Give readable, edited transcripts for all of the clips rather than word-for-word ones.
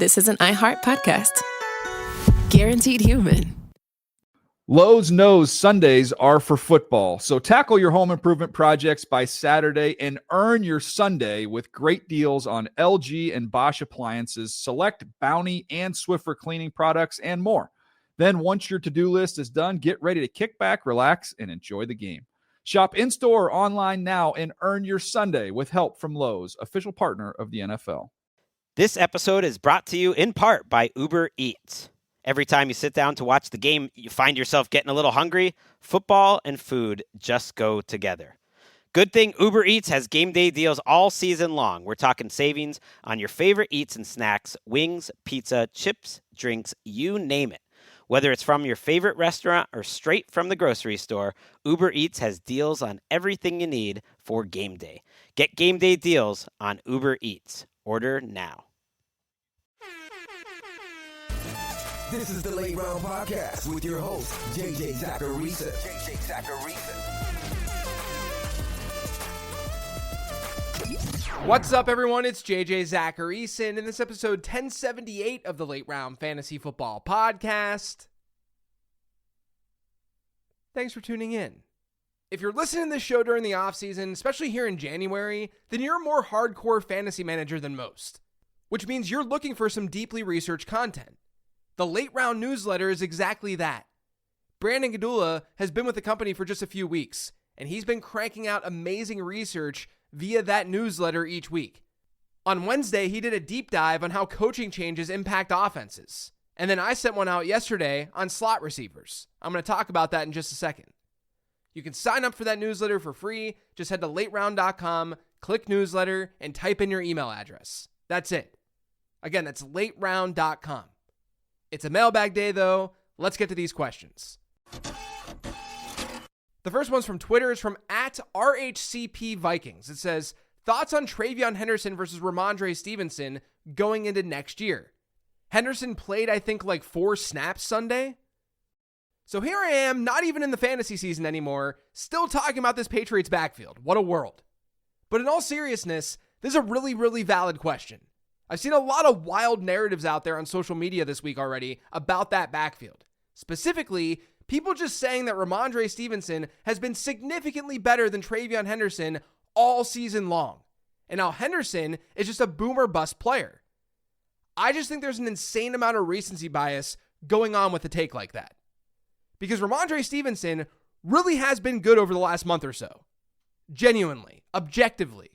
this is an iHeart podcast. Guaranteed human. Lowe's knows Sundays are for football, so tackle your home improvement projects by Saturday and earn your Sunday with great deals on LG and Bosch appliances, select Bounty and Swiffer cleaning products, and more. Then once your to-do list is done, get ready to kick back, relax, and enjoy the game. Shop in-store or online now and earn your Sunday with help from Lowe's, official partner of the NFL. This episode is brought to you in part by Uber Eats. Every time you sit down to watch the game, you find yourself getting a little hungry. Football and food just go together. Good thing Uber Eats has game day deals all season long. We're talking savings on your favorite eats and snacks, wings, pizza, chips, drinks, you name it. Whether it's from your favorite restaurant or straight from the grocery store, Uber Eats has deals on everything you need for game day. Get game day deals on Uber Eats. Order now. This is the Late Round Podcast with your host, JJ Zacharisa. What's up, everyone? It's JJ Zacharisa, and in this episode 1078 of the Late Round Fantasy Football Podcast. Thanks for tuning in. If you're listening to this show during the offseason, especially here in January, then you're a more hardcore fantasy manager than most, which means you're looking for some deeply researched content. The Late Round newsletter is exactly that. Brandon Gadula has been with the company for just a few weeks, and he's been cranking out amazing research via that newsletter each week. On Wednesday, he did a deep dive on how coaching changes impact offenses. And then I sent one out yesterday on slot receivers. I'm going to talk about that in just a second. You can sign up for that newsletter for free. Just head to lateround.com, click newsletter, and type in your email address. That's it. Again, that's lateround.com. It's a mailbag day, though. Let's get to these questions. The first one's from Twitter. It's from @RHCPVikings. It says, thoughts on Travion Henderson versus Ramondre Stevenson going into next year. Henderson played, I think, like 4 snaps Sunday. So here I am, not even in the fantasy season anymore, still talking about this Patriots backfield. What a world. But in all seriousness, this is a really, really valid question. I've seen a lot of wild narratives out there on social media this week already about that backfield. Specifically, people just saying that Ramondre Stevenson has been significantly better than Travion Henderson all season long. And now Henderson is just a boomer bust player. I just think there's an insane amount of recency bias going on with a take like that. Because Ramondre Stevenson really has been good over the last month or so. Genuinely, objectively.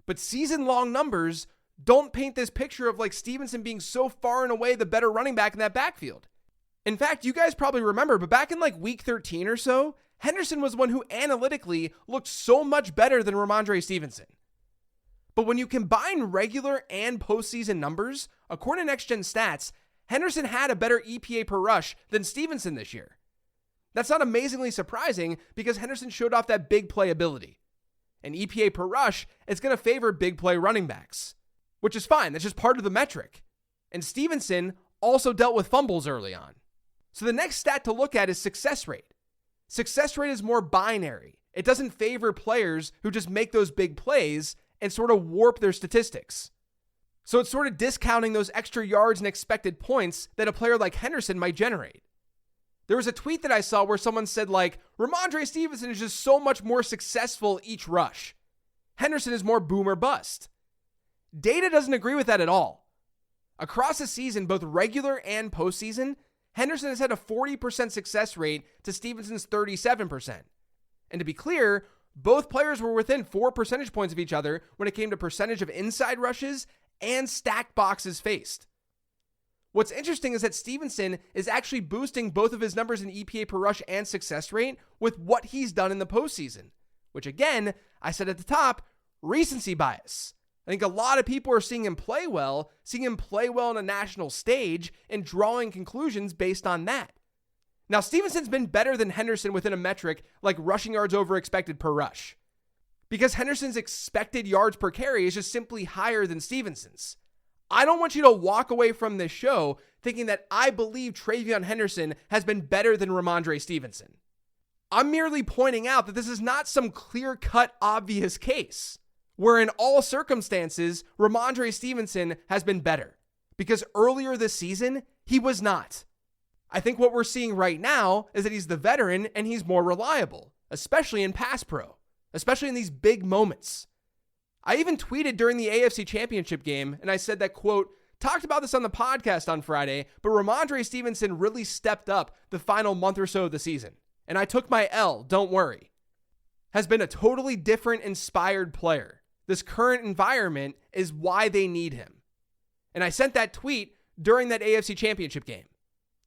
But season-long numbers don't paint this picture of like Stevenson being so far and away the better running back in that backfield. In fact, you guys probably remember, but back in like week 13 or so, Henderson was one who analytically looked so much better than Ramondre Stevenson. But when you combine regular and postseason numbers, according to Next Gen Stats, Henderson had a better EPA per rush than Stevenson this year. That's not amazingly surprising because Henderson showed off that big play ability. And EPA per rush is going to favor big play running backs, which is fine. That's just part of the metric. And Stevenson also dealt with fumbles early on. So the next stat to look at is success rate. Success rate is more binary. It doesn't favor players who just make those big plays and sort of warp their statistics. So it's sort of discounting those extra yards and expected points that a player like Henderson might generate. There was a tweet that I saw where someone said like, Ramondre Stevenson is just so much more successful each rush. Henderson is more boom or bust. Data doesn't agree with that at all. Across the season, both regular and postseason, Henderson has had a 40% success rate to Stevenson's 37%. And to be clear, both players were within 4 percentage points of each other when it came to percentage of inside rushes and stacked boxes faced. What's interesting is that Stevenson is actually boosting both of his numbers in EPA per rush and success rate with what he's done in the postseason, which again, I said at the top, recency bias. I think a lot of people are seeing him play well on a national stage and drawing conclusions based on that. Now, Stevenson's been better than Henderson within a metric like rushing yards over expected per rush, because Henderson's expected yards per carry is just simply higher than Stevenson's. I don't want you to walk away from this show thinking that I believe Travion Henderson has been better than Ramondre Stevenson. I'm merely pointing out that this is not some clear-cut, obvious case where in all circumstances, Ramondre Stevenson has been better. because earlier this season, he was not. I think what we're seeing right now is that he's the veteran and he's more reliable, especially in pass pro, especially in these big moments. I even tweeted during the AFC Championship game, and I said that, quote, talked about this on the podcast on Friday, but Ramondre Stevenson really stepped up the final month or so of the season. And I took my L, don't worry. Has been a totally different, inspired player. This current environment is why they need him. And I sent that tweet during that AFC Championship game.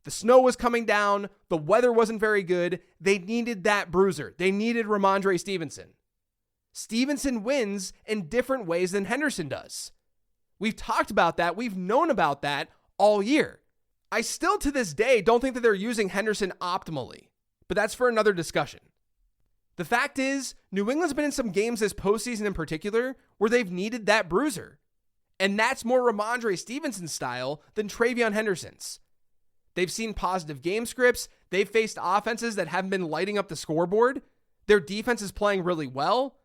The snow was coming down. The weather wasn't very good. They needed that bruiser. They needed Ramondre Stevenson. Stevenson wins in different ways than Henderson does. We've talked about that. We've known about that all year. I still to this day don't think that they're using Henderson optimally, but that's for another discussion. The fact is, New England's been in some games this postseason in particular where they've needed that bruiser. And that's more Ramondre Stevenson's style than Travion Henderson's. They've seen positive game scripts. They've faced offenses that haven't been lighting up the scoreboard. Their defense is playing really well.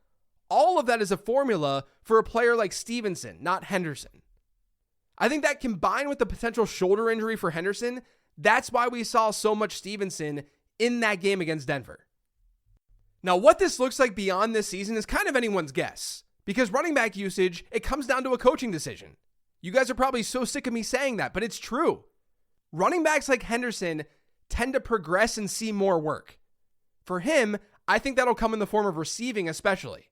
All of that is a formula for a player like Stevenson, not Henderson. I think that combined with the potential shoulder injury for Henderson, that's why we saw so much Stevenson in that game against Denver. Now, what this looks like beyond this season is kind of anyone's guess, because running back usage, it comes down to a coaching decision. You guys are probably so sick of me saying that, but it's true. Running backs like Henderson tend to progress and see more work. For him, I think that'll come in the form of receiving especially.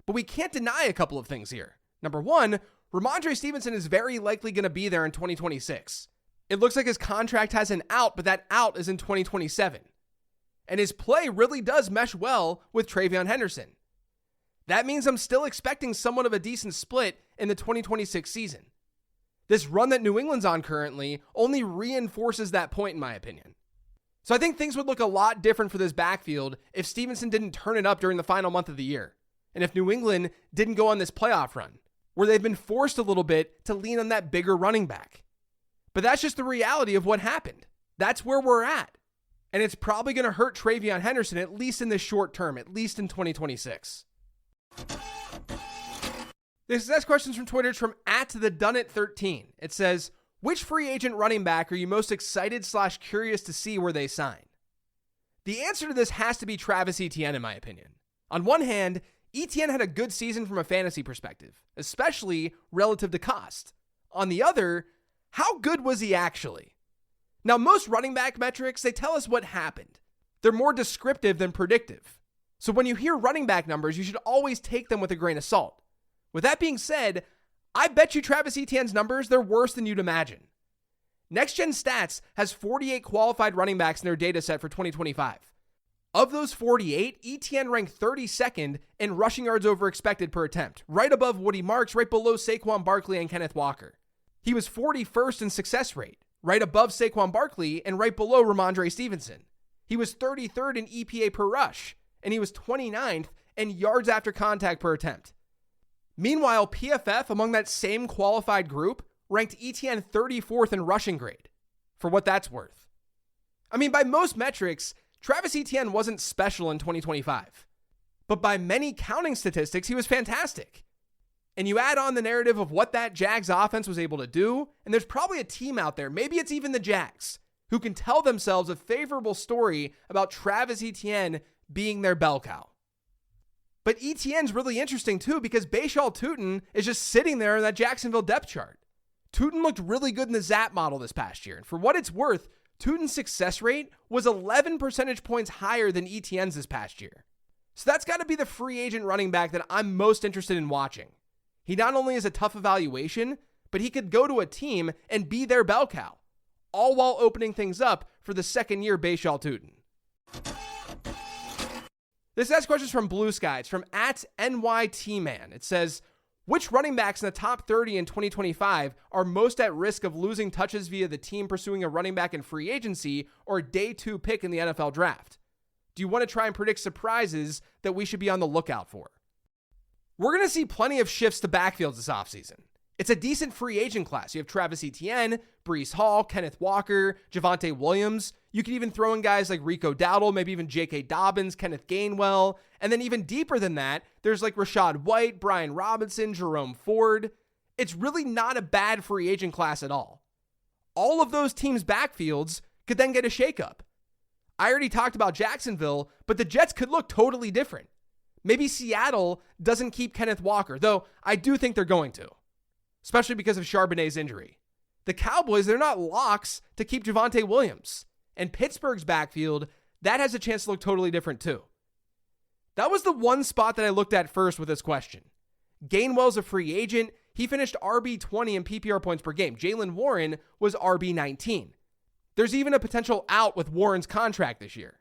But we can't deny a couple of things here. Number one, Ramondre Stevenson is very likely going to be there in 2026. It looks like his contract has an out, but that out is in 2027. And his play really does mesh well with Travion Henderson. That means I'm still expecting somewhat of a decent split in the 2026 season. This run that New England's on currently only reinforces that point in my opinion. So I think things would look a lot different for this backfield if Stevenson didn't turn it up during the final month of the year. And if New England didn't go on this playoff run, where they've been forced a little bit to lean on that bigger running back. But that's just the reality of what happened. That's where we're at. And it's probably going to hurt Travion Henderson, at least in the short term, at least in 2026. This next question is from Twitter. It's from @thedunit13. It says, which free agent running back are you most excited / curious to see where they sign? The answer to this has to be Travis Etienne, in my opinion. On one hand, Etienne had a good season from a fantasy perspective, especially relative to cost. On the other, how good was he actually? Now, most running back metrics, they tell us what happened. They're more descriptive than predictive. So when you hear running back numbers, you should always take them with a grain of salt. With that being said, I bet you Travis Etienne's numbers, they're worse than you'd imagine. Next Gen Stats has 48 qualified running backs in their data set for 2025. Of those 48, Etienne ranked 32nd in rushing yards over expected per attempt, right above Woody Marks, right below Saquon Barkley and Kenneth Walker. He was 41st in success rate, right above Saquon Barkley and right below Ramondre Stevenson. He was 33rd in EPA per rush, and he was 29th in yards after contact per attempt. Meanwhile, PFF, among that same qualified group, ranked Etienne 34th in rushing grade, for what that's worth. I mean, by most metrics, Travis Etienne wasn't special in 2025. But by many counting statistics, he was fantastic. And you add on the narrative of what that Jags offense was able to do, and there's probably a team out there, maybe it's even the Jags, who can tell themselves a favorable story about Travis Etienne being their bell cow. But Etienne's really interesting too because Bashaw Tutin is just sitting there in that Jacksonville depth chart. Tutin looked really good in the ZAP model this past year, and for what it's worth, Tutin's success rate was 11 percentage points higher than Etienne's this past year. So that's got to be the free agent running back that I'm most interested in watching. He not only is a tough evaluation, but he could go to a team and be their bell cow, all while opening things up for the second-year Bashaw Tutin. This next question is from Blue Sky. It's from @NYTman. It says, which running backs in the top 30 in 2025 are most at risk of losing touches via the team pursuing a running back in free agency or day 2 pick in the NFL draft? Do you want to try and predict surprises that we should be on the lookout for? We're going to see plenty of shifts to backfields this offseason. It's a decent free agent class. You have Travis Etienne, Breece Hall, Kenneth Walker, Javonte Williams. You could even throw in guys like Rico Dowdle, maybe even J.K. Dobbins, Kenneth Gainwell. And then even deeper than that, there's like Rashad White, Brian Robinson, Jerome Ford. it's really not a bad free agent class at all. All of those teams' backfields could then get a shakeup. I already talked about Jacksonville, but the Jets could look totally different. Maybe Seattle doesn't keep Kenneth Walker, though I do think they're going to, especially because of Charbonnet's injury. The Cowboys, they're not locks to keep Javonte Williams. And Pittsburgh's backfield, that has a chance to look totally different too. That was the one spot that I looked at first with this question. Gainwell's a free agent. He finished RB20 in PPR points per game. Jaylen Warren was RB19. There's even a potential out with Warren's contract this year.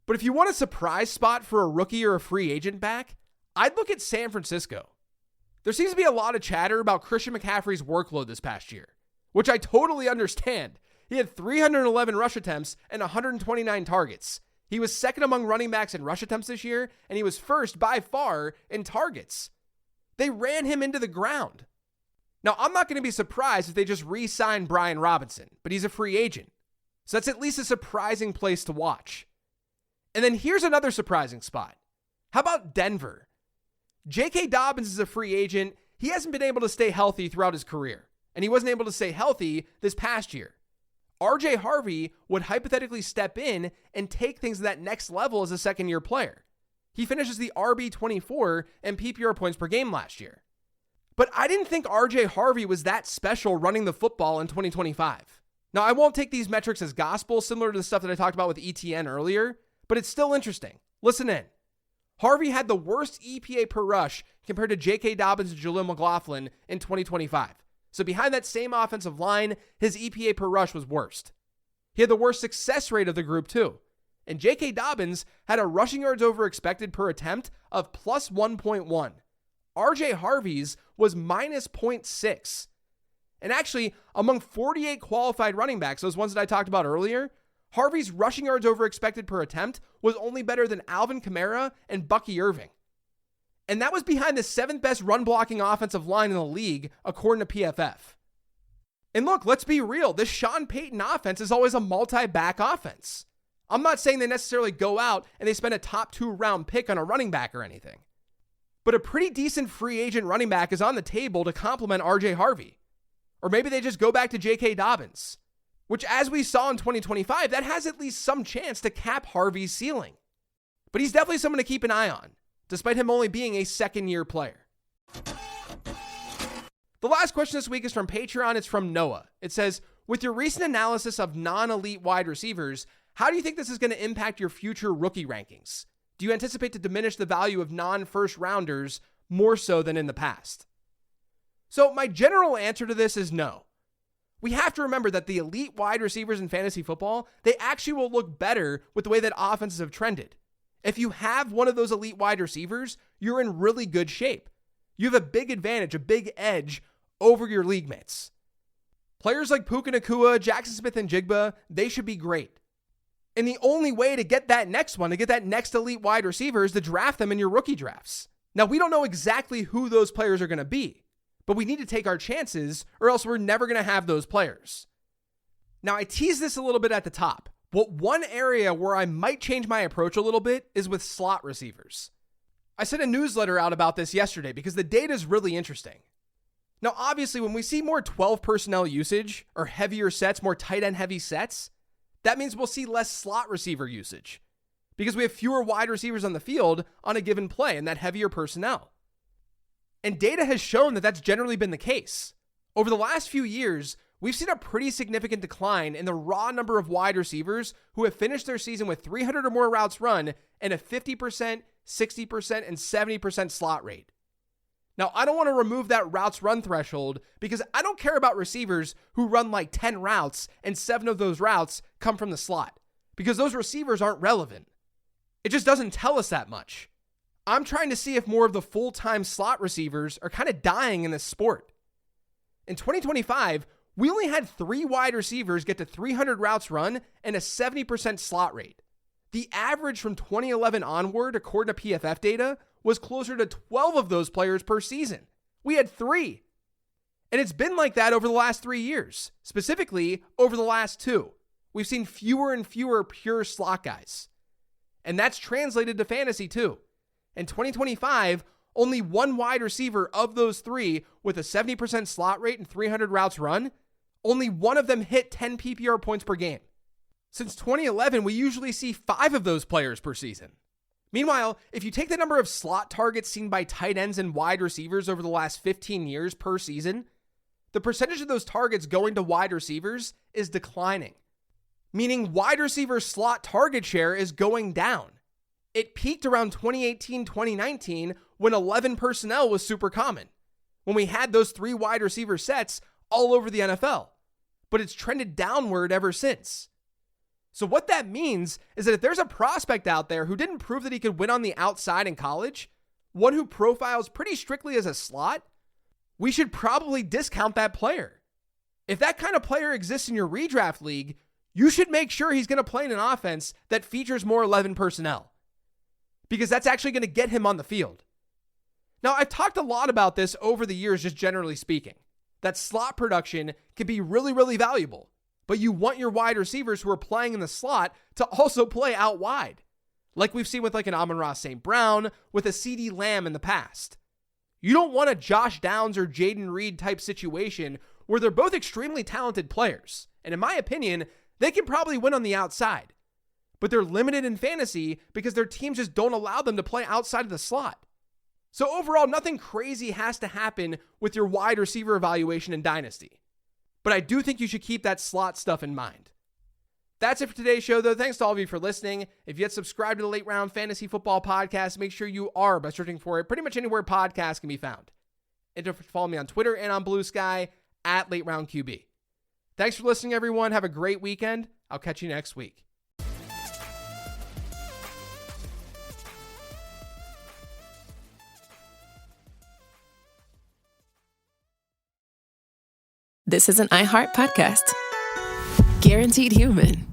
But if you want a surprise spot for a rookie or a free agent back, I'd look at San Francisco. There seems to be a lot of chatter about Christian McCaffrey's workload this past year, which I totally understand. He had 311 rush attempts and 129 targets. He was second among running backs in rush attempts this year, and he was first by far in targets. They ran him into the ground. Now, I'm not going to be surprised if they just re-sign Brian Robinson, but he's a free agent. So that's at least a surprising place to watch. And then here's another surprising spot. How about Denver? J.K. Dobbins is a free agent. He hasn't been able to stay healthy throughout his career, and he wasn't able to stay healthy this past year. R.J. Harvey would hypothetically step in and take things to that next level as a second-year player. He finishes the RB24 and PPR points per game last year. But I didn't think R.J. Harvey was that special running the football in 2025. Now, I won't take these metrics as gospel, similar to the stuff that I talked about with ETN earlier, but it's still interesting. Listen in. Harvey had the worst EPA per rush compared to J.K. Dobbins and Jaleel McLaughlin in 2025. So behind that same offensive line, his EPA per rush was worst. He had the worst success rate of the group too. And J.K. Dobbins had a rushing yards over expected per attempt of plus 1.1. R.J. Harvey's was minus 0.6. And actually, among 48 qualified running backs, those ones that I talked about earlier, Harvey's rushing yards over expected per attempt was only better than Alvin Kamara and Bucky Irving. And that was behind the 7th best run blocking offensive line in the league, according to PFF. And look, let's be real. This Sean Payton offense is always a multi-back offense. I'm not saying they necessarily go out and they spend a top 2 round pick on a running back or anything. But a pretty decent free agent running back is on the table to complement RJ Harvey. Or maybe they just go back to J.K. Dobbins, which as we saw in 2025, that has at least some chance to cap Harvey's ceiling. But he's definitely someone to keep an eye on, despite him only being a second-year player. The last question this week is from Patreon. It's from Noah. It says, with your recent analysis of non-elite wide receivers, how do you think this is going to impact your future rookie rankings? Do you anticipate to diminish the value of non-first rounders more so than in the past? So my general answer to this is no. We have to remember that the elite wide receivers in fantasy football, they actually will look better with the way that offenses have trended. If you have one of those elite wide receivers, you're in really good shape. You have a big advantage, a big edge over your league mates. Players like Puka Nacua, Jackson Smith and Jigba, they should be great. And the only way to get that next one, to get that next elite wide receiver, is to draft them in your rookie drafts. Now, we don't know exactly who those players are going to be, but we need to take our chances or else we're never going to have those players. Now, I teased this a little bit at the top, but one area where I might change my approach a little bit is with slot receivers. I sent a newsletter out about this yesterday because the data is really interesting. Now, obviously, when we see more 12 personnel usage or heavier sets, more tight end heavy sets, that means we'll see less slot receiver usage because we have fewer wide receivers on the field on a given play and that heavier personnel. And data has shown that that's generally been the case. Over the last few years, we've seen a pretty significant decline in the raw number of wide receivers who have finished their season with 300 or more routes run and a 50%, 60%, and 70% slot rate. Now, I don't want to remove that routes run threshold because I don't care about receivers who run like 10 routes and 7 of those routes come from the slot because those receivers aren't relevant. It just doesn't tell us that much. I'm trying to see if more of the full-time slot receivers are kind of dying in this sport. In 2025, we only had 3 wide receivers get to 300 routes run and a 70% slot rate. The average from 2011 onward, according to PFF data, was closer to 12 of those players per season. We had 3. And it's been like that over the last 3 years. Specifically, over the last 2. We've seen fewer and fewer pure slot guys. And that's translated to fantasy too. In 2025, only one wide receiver of those three with a 70% slot rate and 300 routes run, only one of them hit 10 PPR points per game. Since 2011, we usually see 5 of those players per season. Meanwhile, if you take the number of slot targets seen by tight ends and wide receivers over the last 15 years per season, the percentage of those targets going to wide receivers is declining, meaning wide receiver slot target share is going down. It peaked around 2018-2019 when 11 personnel was super common, when we had those 3 wide receiver sets all over the NFL, but it's trended downward ever since. So what that means is that if there's a prospect out there who didn't prove that he could win on the outside in college, one who profiles pretty strictly as a slot, we should probably discount that player. If that kind of player exists in your redraft league, you should make sure he's going to play in an offense that features more 11 personnel, because that's actually going to get him on the field. Now, I've talked a lot about this over the years, just generally speaking, that slot production can be really, really valuable. But you want your wide receivers who are playing in the slot to also play out wide, like we've seen with like an Amon-Ra St. Brown, with a CD Lamb in the past. You don't want a Josh Downs or Jaden Reed type situation where they're both extremely talented players. And in my opinion, they can probably win on the outside. But they're limited in fantasy because their teams just don't allow them to play outside of the slot. So overall, nothing crazy has to happen with your wide receiver evaluation in Dynasty. But I do think you should keep that slot stuff in mind. That's it for today's show, though. Thanks to all of you for listening. If you yet subscribe to the Late Round Fantasy Football Podcast, make sure you are by searching for it pretty much anywhere podcasts can be found. And don't forget to follow me on Twitter and on Blue Sky at Late Round QB. Thanks for listening, everyone. Have a great weekend. I'll catch you next week. This is an iHeart podcast. Guaranteed Human.